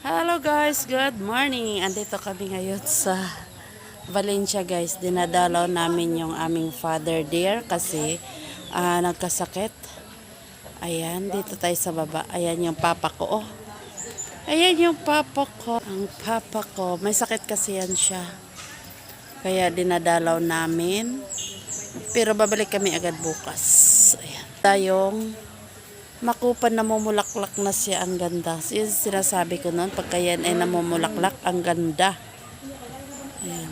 Hello guys, good morning. Andito kami ngayon sa Valencia guys. Dinadalaw namin yung aming father there kasi nagkasakit. Ayan, dito tayo sa baba. Ayan yung papa ko. Oh. Ayan yung papa ko. Ang papa ko, may sakit kasi yan siya. Kaya dinadalaw namin. Pero babalik kami agad bukas. Ayan. Tayong makupan, namumulaklak na siya, ang ganda. Yung sinasabi ko noon, pagka yan ay namumulaklak, ang ganda. Ayan.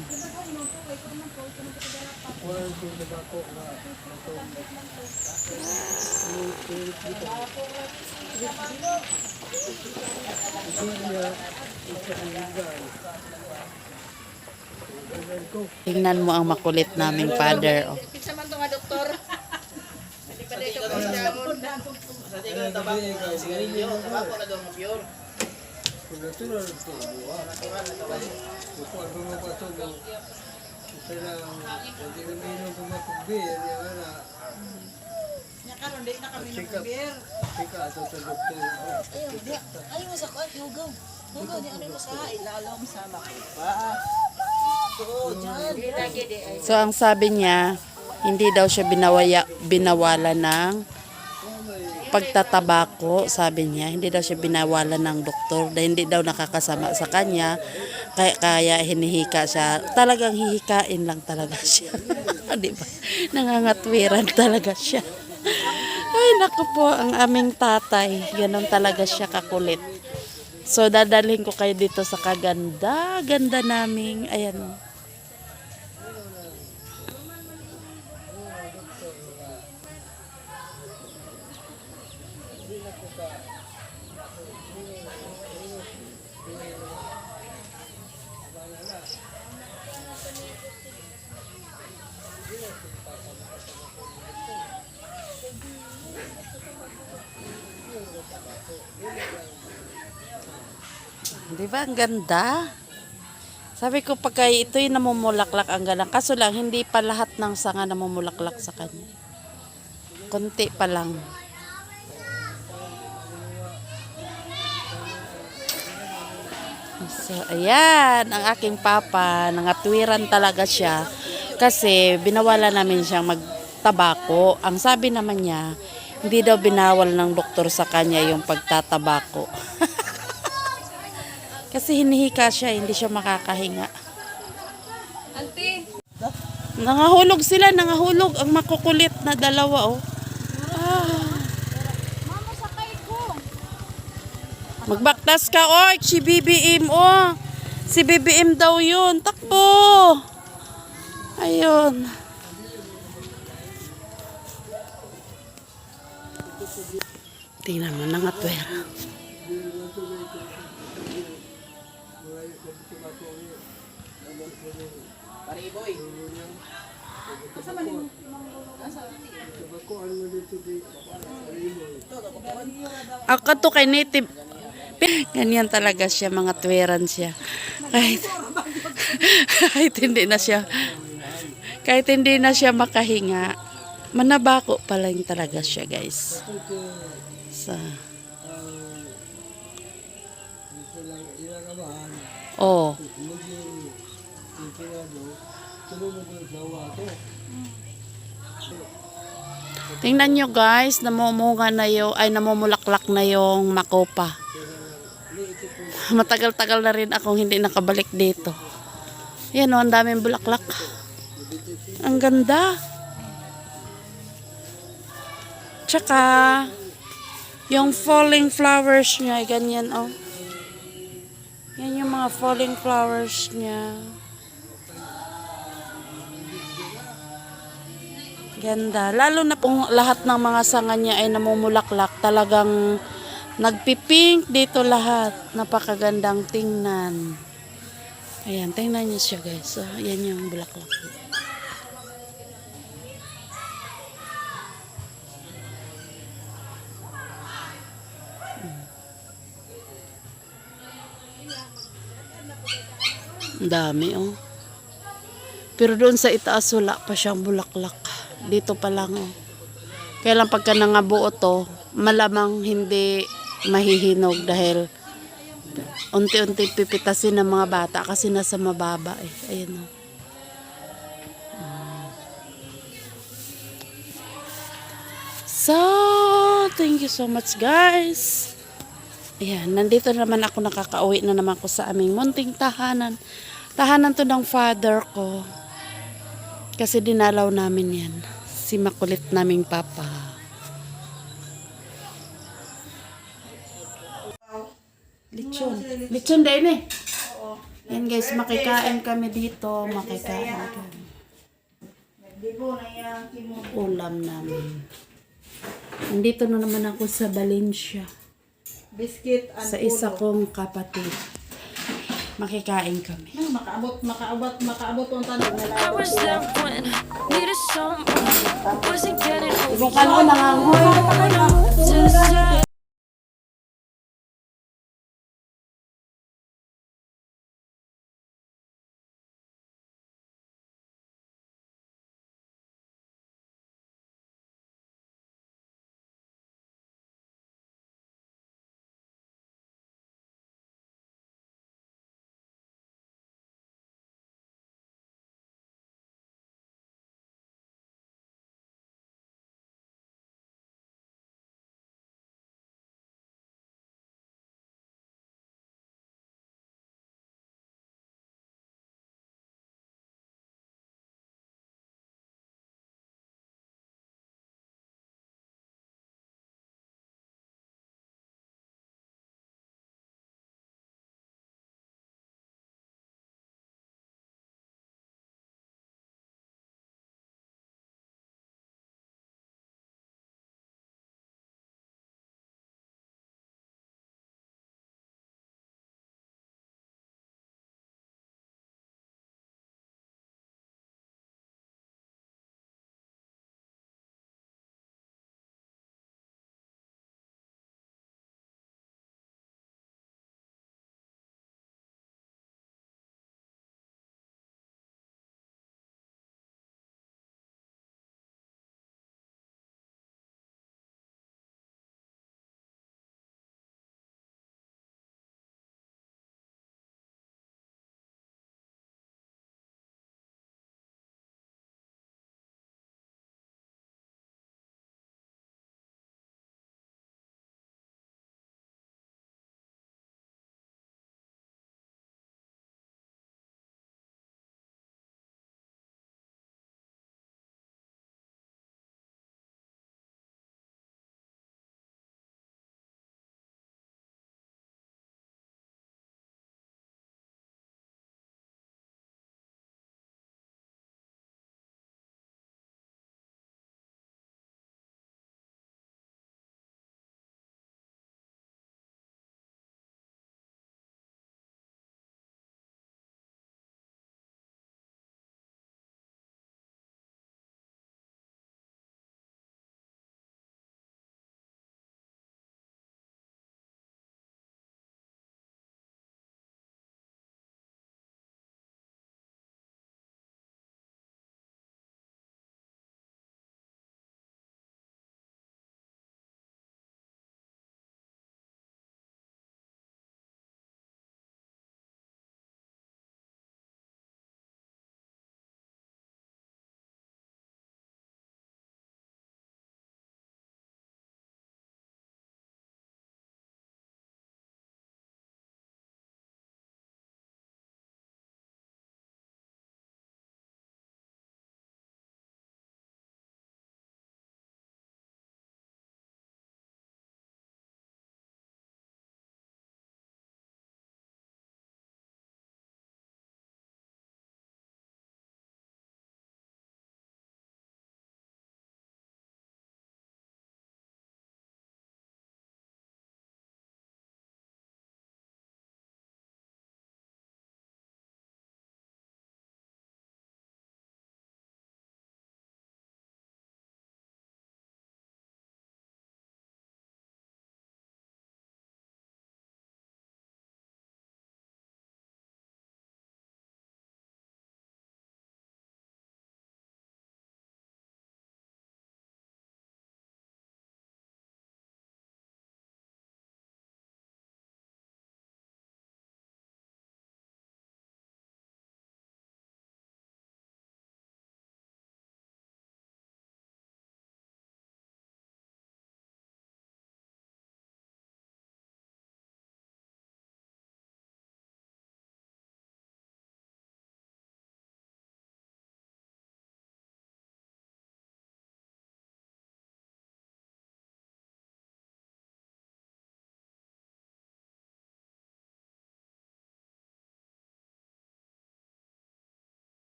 Tingnan mo ang makulit naming father. Oh. Pizza man to nga doktor. Hindi pa dito ko siya mo. Sa tingin ng tabako na sigarilyo, tabako na daw mo pure. Kung natural ito, Natural na tabako. kung ano mo pa ito, isa lang, hindi na minum pumatubig, yan na, Nya karon di na kami check up, nagbeer. check up ito sa doktor. Ay mo sa kuan hugaw. Hugaw di ano mo sa ilalom sa makupa. So, diyan. So, ang sabi niya, hindi daw siya binawala ng pagtatabako, sabi niya. Hindi daw siya binawala ng doktor. Dahil hindi daw nakakasama sa kanya. Kaya hinihika siya. Talagang hihikain lang talaga siya. Di ba? Nangangatwiran talaga siya. Ay, naku po, ang aming tatay. Ganon talaga siya kakulit. So, dadalhin ko kayo dito sa kaganda. Ganda naming, ayan. Di ba? Ang ganda. Sabi ko pagka ito'y namumulaklak, ang ganda. Kaso lang, hindi pa lahat ng sanga namumulaklak sa kanya. Konti pa lang. So, ayan. Ang aking papa, nangatwiran talaga siya. Kasi, binawala namin siyang magtabako. Ang sabi naman niya, hindi daw binawal ng doktor sa kanya yung pagtatabako. Kasi hinihika siya, hindi siya makakahinga. Auntie, Nangahulog sila, nangahulog. Ang makukulit na dalawa, oh. mama sakay ko. Magbaktas ka, oh. Si BBM, oh. Si BBM daw yun. Takbo. Ayun. Tingnan mo, nangatwera. Pariboy. Ako to kay native. Ganyan talaga siya, mga tweran siya. Kahit hindi na siya makahinga, manabako pa lang talaga siya, guys. Oh. Tingnan nyo guys, namumunga na namumulaklak na yung makopa. Matagal-tagal na rin akong hindi nakabalik dito. Yan o, ang daming bulaklak. Ang ganda. Tsaka, yung falling flowers niya, ganyan o. Yan yung mga falling flowers niya. Ganda. Lalo na kung lahat ng mga sanga niya ay namumulaklak, talagang nagpipink dito lahat. Napakagandang tingnan. Ayan, tingnan niyo siya guys. So, yan yung bulaklak. Ang dami oh. Pero doon sa itaas wala pa siyang bulaklak. Dito pa lang oh. Kaya lang pagka nangabuo to, malamang hindi mahihinog dahil unti-unti pipitasin ng mga bata kasi nasa mababa eh. Ayun o. So, thank you so much guys. Ayan, nandito naman ako, nakakauwi na naman ako sa aming munting tahanan. Tahanan to ng father ko. Kasi dinalaw namin yan. Si makulit naming papa. Lechon. Lechon din eh. Yan guys, makikain kami dito. Makikain kami. Ulam namin. Nandito na naman ako sa Valencia. Biscuit and Sa isa kong kapatid. Makikain kami. makaabot ang tanong nila. I was there when I needed someone. Wasn't getting over Ibang kano nangangoy. to the side.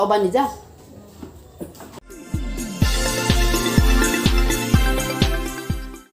O ba ni Jack?